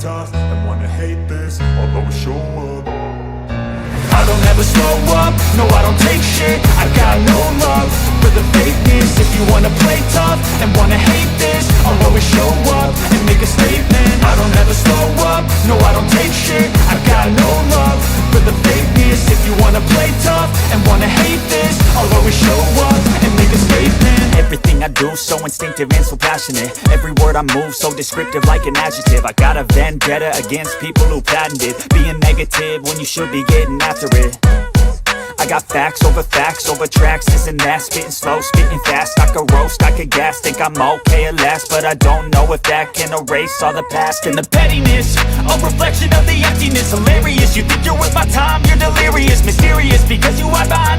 tough and wanna hate this, I'll always show up. I don't ever slow up, no I don't take shit. I got no love for the fakeness. If you wanna play tough and wanna hate this, I'll always show up and make a statement. I don't ever slow up, no I don't take shit. I got no love for the fakeness. If you wanna play tough and wanna hate this, I'll always show up and make a statement. Everything I do so instinctive and so passionate. Every word I move so descriptive like an adjective. I got a vendetta against people who patented being negative when you should be getting after it. I got facts over tracks, this and that. Spitting slow, spitting fast, I could roast, I could gas. Think I'm okay at last, but I don't know if that can erase all the past. And the pettiness, a reflection of the emptiness. Hilarious, you think you're worth my time, you're delirious. Mysterious, because you hide behind